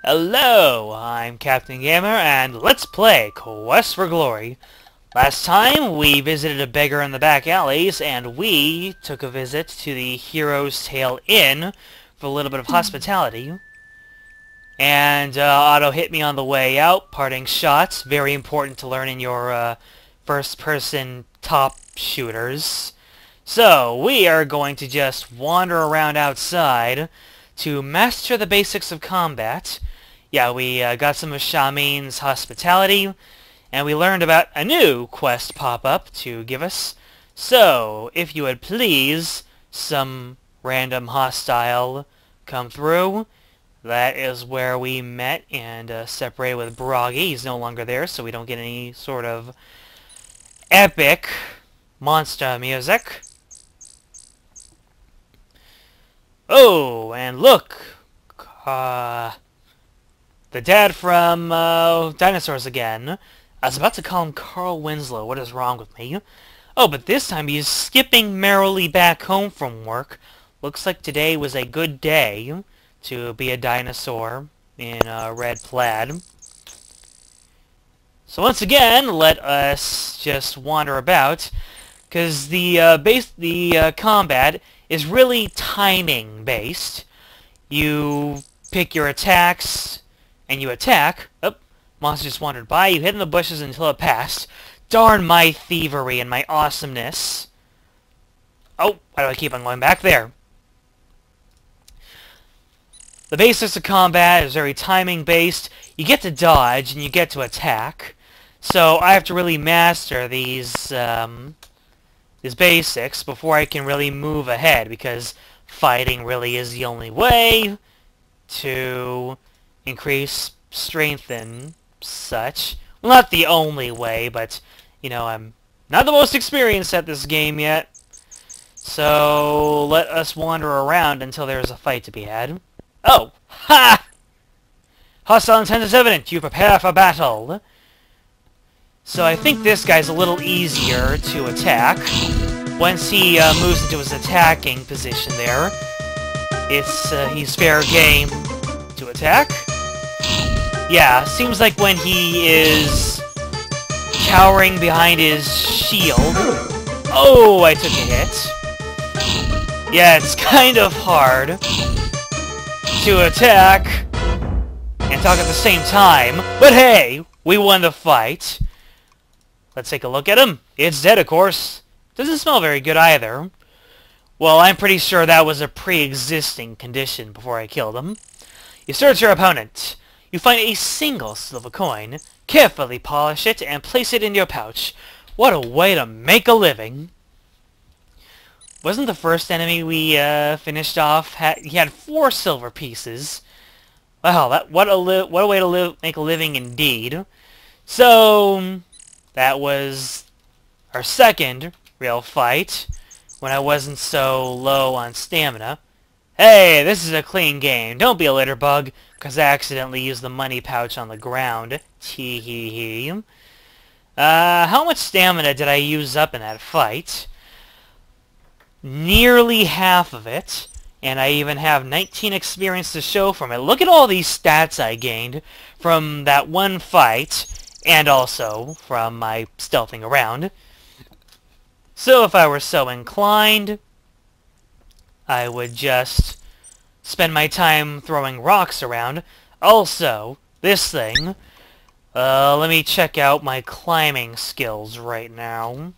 Hello, I'm Captain Gamer, and let's play Quest for Glory. Last time, we visited a beggar in the back alleys, and we took a visit to the Hero's Tale Inn for a little bit of hospitality. And Otto hit me on the way out, parting shots. Very important to learn in your first-person top shooters. So, we are going to just wander around outside to master the basics of combat. Yeah, we got some of Shamin's hospitality, and we learned about a new quest pop-up to give us. So, if you would please, some random hostile come through. That is where we met and separated with Broggy. He's no longer there, so we don't get any sort of epic monster music. Oh, and look! The dad from Dinosaurs again. I was about to call him Carl Winslow. What is wrong with me? Oh, but this time he's skipping merrily back home from work. Looks like today was a good day to be a dinosaur in red plaid. So once again, let us just wander about, because the combat is really timing based. You pick your attacks and you attack. Oh, monster just wandered by. You hid in the bushes until it passed. Darn my thievery and my awesomeness. Oh, why do I keep on going back there? The basics of combat is very timing based. You get to dodge and you get to attack. So I have to really master these basics before I can really move ahead, because fighting really is the only way to increase strength and such. Well, not the only way, but, you know, I'm not the most experienced at this game yet. So, let us wander around until there's a fight to be had. Oh! Ha! Hostile intent is evident. You prepare for battle. So I think this guy's a little easier to attack. Once he moves into his attacking position there, he's fair game to attack. Yeah, seems like when he is cowering behind his shield... Oh, I took a hit. Yeah, it's kind of hard to attack and talk at the same time. But hey, we won the fight. Let's take a look at him. It's dead, of course. Doesn't smell very good either. Well, I'm pretty sure that was a pre-existing condition before I killed him. You search your opponent. You find a single silver coin. Carefully polish it and place it in your pouch. What a way to make a living. Wasn't the first enemy we finished off, he had 4 silver pieces. Wow, what a way to make a living indeed. So, that was our second real fight, when I wasn't so low on stamina. Hey, this is a clean game. Don't be a litterbug, because I accidentally used the money pouch on the ground. Tee-hee-hee. How much stamina did I use up in that fight? Nearly half of it, and I even have 19 experience to show from it. Look at all these stats I gained from that one fight, and also from my stealthing around. So if I were so inclined, I would just spend my time throwing rocks around. Also, this thing, let me check out my climbing skills right now.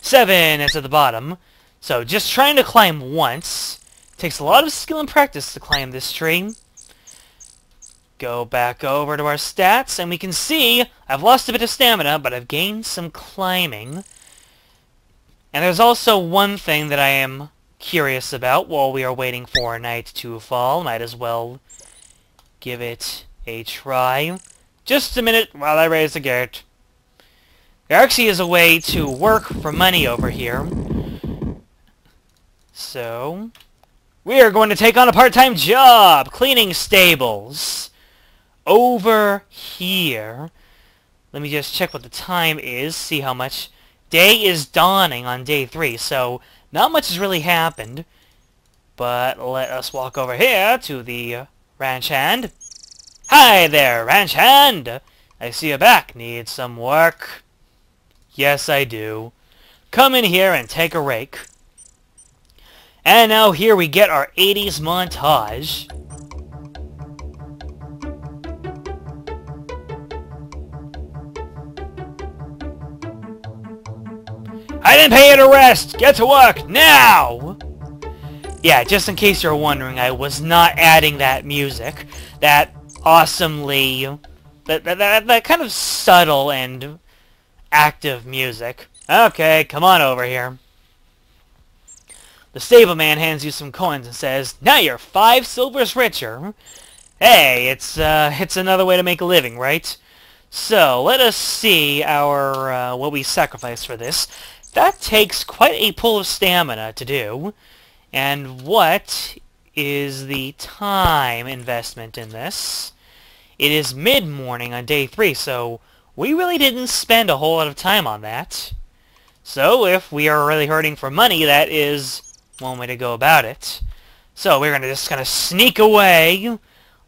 7 is at the bottom. So just trying to climb once. Takes a lot of skill and practice to climb this tree. Go back over to our stats, and we can see I've lost a bit of stamina, but I've gained some climbing. And there's also one thing that I am curious about while we are waiting for night to fall. Might as well give it a try. Just a minute while I raise the gate. There actually is a way to work for money over here. So, we are going to take on a part-time job, cleaning stables. Over here. Let me just check what the time is, see how much. Day is dawning on day 3, so not much has really happened. But let us walk over here to the ranch hand. Hi there, ranch hand! I see you back. Need some work? Yes, I do. Come in here and take a rake. And now here we get our 80s montage. I didn't pay you to rest! Get to work, now! Yeah, just in case you're wondering, I was not adding that music. That awesomely... That kind of subtle and active music. Okay, come on over here. The stableman hands you some coins and says, now you're 5 silvers richer. Hey, it's another way to make a living, right? So, let us see our, what we sacrifice for this. That takes quite a pull of stamina to do. And what is the time investment in this? It is mid-morning on day 3, so we really didn't spend a whole lot of time on that. So, if we are really hurting for money, that is one way to go about it. So, we're gonna just kind of sneak away,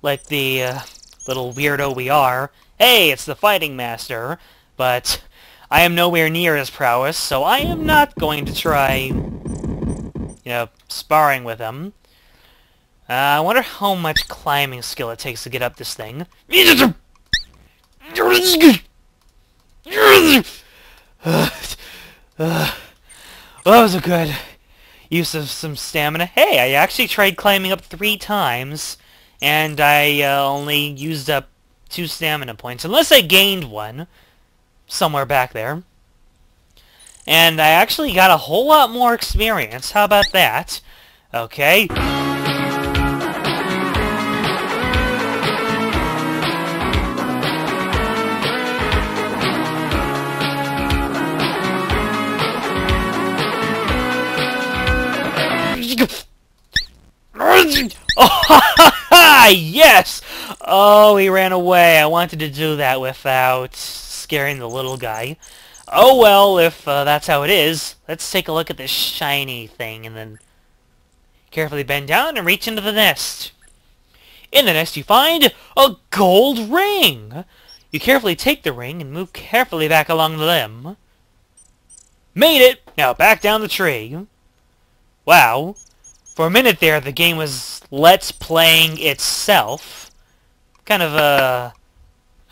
like the little weirdo we are. Hey, it's the fighting master, but I am nowhere near his prowess, so I am not going to try, sparring with him. I wonder how much climbing skill it takes to get up this thing. Well, that was a good use of some stamina. Hey, I actually tried climbing up 3 times, and I only used up 2 stamina points, unless I gained one somewhere back there. And I actually got a whole lot more experience. How about that? Okay. Oh, yes! Oh, he ran away. I wanted to do that without scaring the little guy. Oh well, if that's how it is, let's take a look at this shiny thing and then carefully bend down and reach into the nest. In the nest you find a gold ring! You carefully take the ring and move carefully back along the limb. Made it! Now back down the tree. Wow. For a minute there, the game was Let's Playing itself. Kind of, I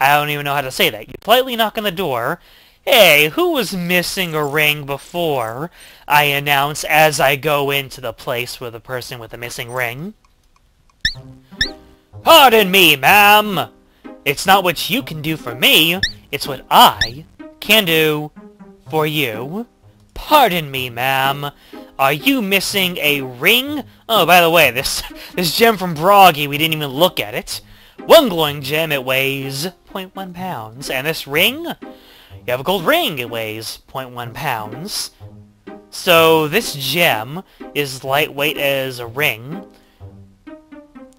don't even know how to say that. You politely knock on the door. Hey, who was missing a ring before? I announce as I go into the place with the person with the missing ring. Pardon me, ma'am. It's not what you can do for me. It's what I can do for you. Pardon me, ma'am. Are you missing a ring? Oh, by the way, this gem from Broggy, we didn't even look at it. One glowing gem, it weighs 0.1 pounds. And this ring? You have a gold ring, it weighs 0.1 pounds. So this gem is lightweight as a ring.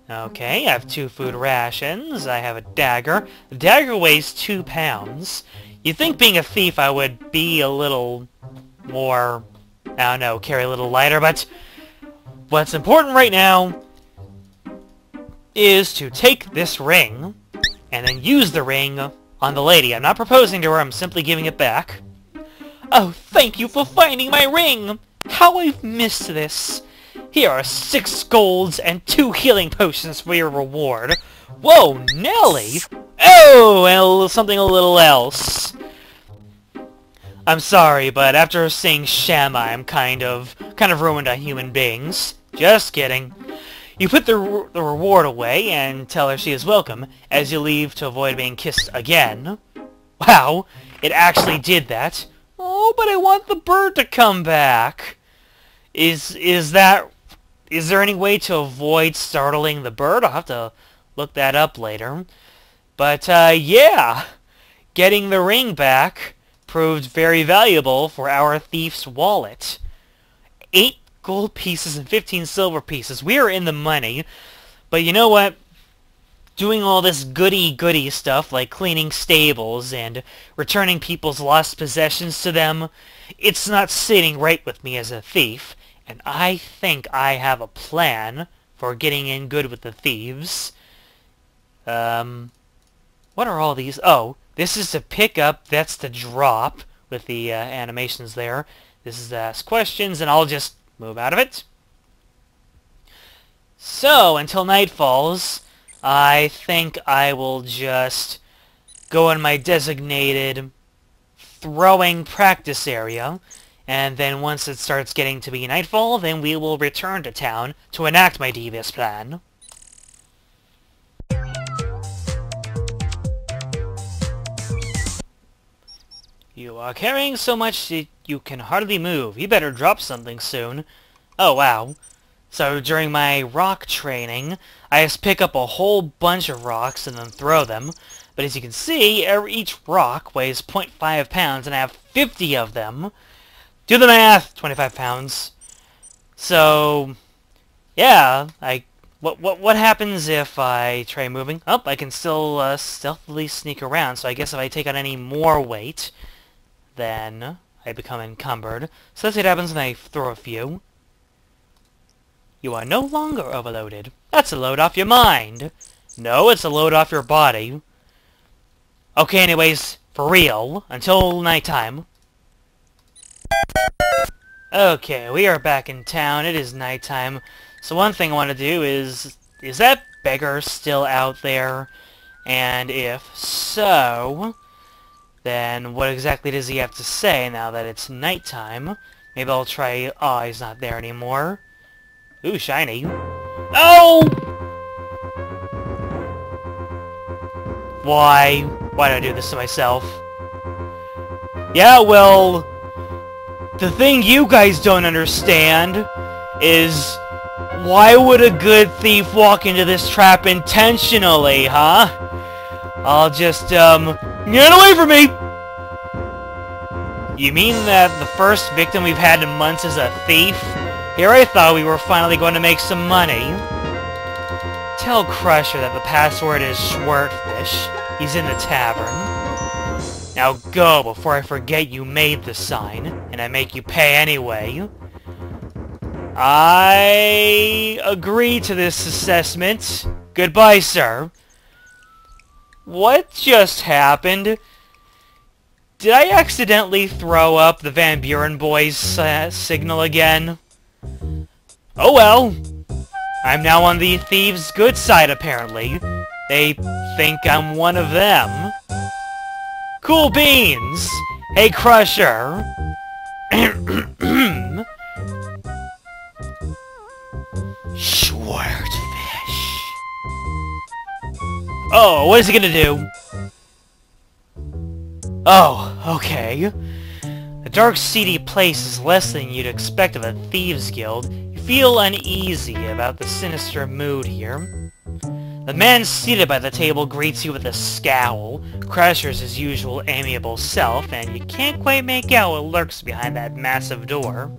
Okay, I have 2 food rations. I have a dagger. The dagger weighs 2 pounds. You'd think being a thief I would be a little more, I don't know, carry a little lighter, but what's important right now is to take this ring and then use the ring on the lady. I'm not proposing to her, I'm simply giving it back. Oh, thank you for finding my ring! How I've missed this! Here are 6 golds and 2 healing potions for your reward. Whoa, Nelly! Oh, and something a little else. I'm sorry, but after seeing Shamma, I'm kind of ruined on human beings. Just kidding. You put the reward away and tell her she is welcome, as you leave to avoid being kissed again. Wow, it actually did that. Oh, but I want the bird to come back. Is there any way to avoid startling the bird? I'll have to look that up later. But, yeah. Getting the ring back proved very valuable for our thief's wallet. 8 gold pieces and 15 silver pieces. We are in the money. But you know what? Doing all this goody-goody stuff, like cleaning stables and returning people's lost possessions to them, it's not sitting right with me as a thief. And I think I have a plan for getting in good with the thieves. What are all these? Oh, this is to pick up, that's to drop, with the animations there. This is to ask questions, and I'll just move out of it. So, until night falls, I think I will just go in my designated throwing practice area, and then once it starts getting to be nightfall, then we will return to town to enact my devious plan. You are carrying so much that you can hardly move. You better drop something soon. Oh, wow. So during my rock training, I just pick up a whole bunch of rocks and then throw them. But as you can see, each rock weighs 0.5 pounds, and I have 50 of them. Do the math! 25 pounds. So, yeah, what happens if I try moving? Oh, I can still stealthily sneak around, so I guess if I take on any more weight, then I become encumbered. So that's what happens when I throw a few. You are no longer overloaded. That's a load off your mind. No, it's a load off your body. Okay, anyways, for real, until nighttime. Okay, we are back in town. It is nighttime. So one thing I want to do is that beggar still out there? And if so, then what exactly does he have to say now that it's nighttime? Maybe I'll try... Oh, he's not there anymore. Ooh, shiny. Oh! Why? Why did I do this to myself? Yeah, well... The thing you guys don't understand is... Why would a good thief walk into this trap intentionally, huh? I'll just, get away from me! You mean that the first victim we've had in months is a thief? Here I thought we were finally going to make some money. Tell Crusher that the password is Schwertfish. He's in the tavern. Now go before I forget you made the sign, and I make you pay anyway. I agree to this assessment. Goodbye, sir. What just happened? Did I accidentally throw up the Van Buren boys' signal again? Oh well. I'm now on the thieves' good side, apparently. They think I'm one of them. Cool beans! Hey, Crusher! Schwertfish. Oh, what is he gonna do? Oh, okay. A dark, seedy place is less than you'd expect of a Thieves Guild. You feel uneasy about the sinister mood here. The man seated by the table greets you with a scowl. Crusher's his usual amiable self, and you can't quite make out what lurks behind that massive door.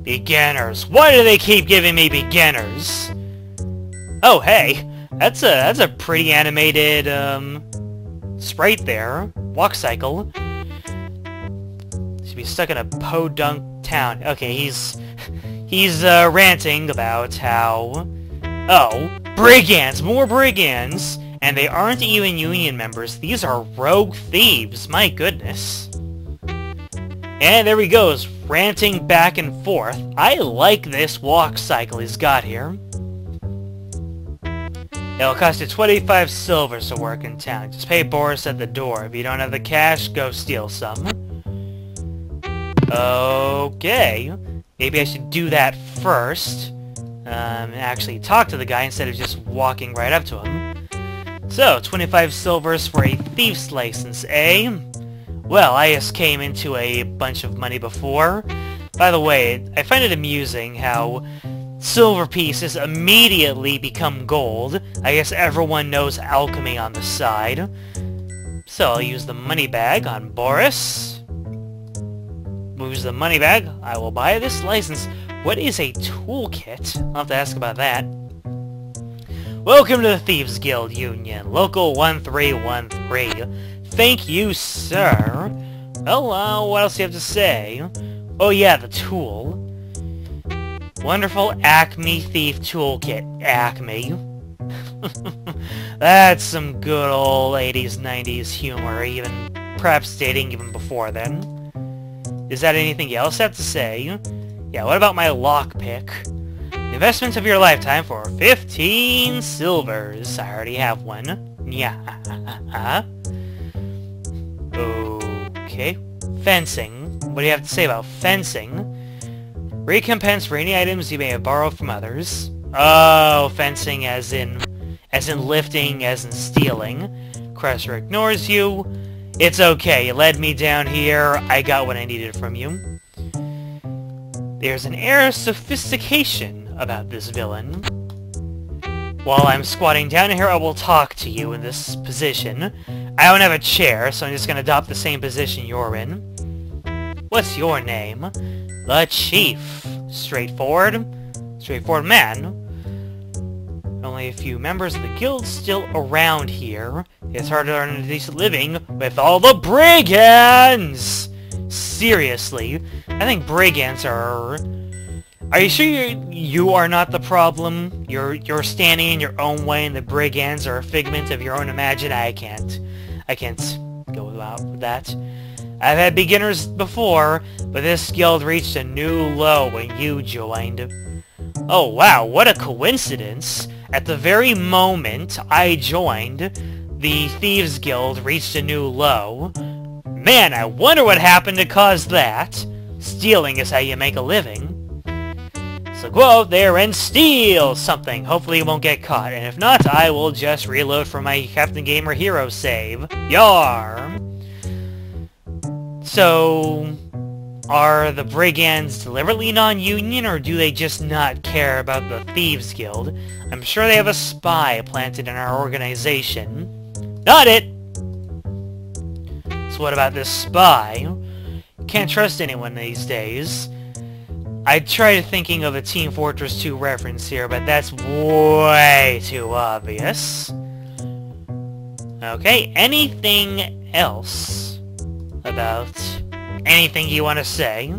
Beginners. Why do they keep giving me beginners? Oh, hey. That's a pretty animated, sprite there. Walk cycle. Should be stuck in a podunk town. Okay, he's ranting about how... Oh, brigands! More brigands! And they aren't even union members. These are rogue thieves. My goodness. And there he goes, ranting back and forth. I like this walk cycle he's got here. It'll cost you 25 silvers to work in town. Just pay Boris at the door. If you don't have the cash, go steal some. Okay. Maybe I should do that first. And actually talk to the guy instead of just walking right up to him. So, 25 silvers for a thief's license, eh? Well, I just came into a bunch of money before. By the way, I find it amusing how silver pieces immediately become gold. I guess everyone knows alchemy on the side. So I'll use the money bag on Boris. Moves the money bag. I will buy this license. What is a toolkit? I'll have to ask about that. Welcome to the Thieves Guild Union, Local 1313. Thank you, sir. Oh, what else do you have to say? Oh yeah, the tool. Wonderful Acme Thief Toolkit. Acme. That's some good old 80s, 90s humor, even perhaps dating even before then. Is that anything else I have to say? Yeah, what about my lockpick? Investment of your lifetime for 15 silvers. I already have one. Yeah. Okay. Fencing. What do you have to say about fencing? Recompense for any items you may have borrowed from others. Oh, fencing as in lifting, as in stealing. Crusher ignores you. It's okay, you led me down here. I got what I needed from you. There's an air of sophistication about this villain. While I'm squatting down here, I will talk to you in this position. I don't have a chair, so I'm just gonna adopt the same position you're in. What's your name? The Chief. Straightforward? Straightforward man. Only a few members of the guild still around here. It's hard to earn a decent living with all the brigands! Seriously, I think brigands are... Are you sure you are not the problem? You're standing in your own way and the brigands are a figment of your own imagination? I can't go about with that. I've had beginners before, but this guild reached a new low when you joined. Oh wow, what a coincidence! At the very moment I joined, the Thieves Guild reached a new low. Man, I wonder what happened to cause that. Stealing is how you make a living. So go out there and steal something. Hopefully you won't get caught, and if not, I will just reload from my Captain Gamer Hero save. Yar! So, are the brigands deliberately non-union, or do they just not care about the Thieves Guild? I'm sure they have a spy planted in our organization. Not it! So what about this spy? Can't trust anyone these days. I tried thinking of a Team Fortress 2 reference here, but that's way too obvious. Okay, anything else about anything you want to say?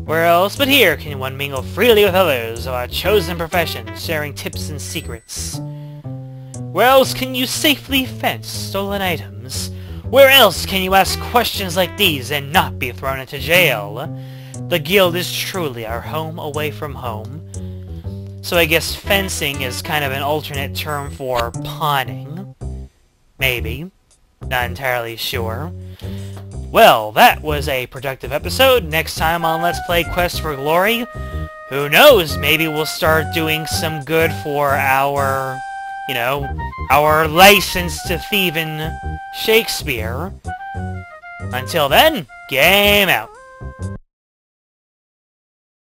Where else but here can one mingle freely with others of our chosen profession, sharing tips and secrets? Where else can you safely fence stolen items? Where else can you ask questions like these and not be thrown into jail? The guild is truly our home away from home. So I guess fencing is kind of an alternate term for pawning. Maybe. Not entirely sure. Well, that was a productive episode. Next time on Let's Play Quest for Glory, who knows, maybe we'll start doing some good for our, you know, our license to thieving Shakespeare. Until then, game out.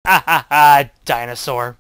Ha ha ha, dinosaur.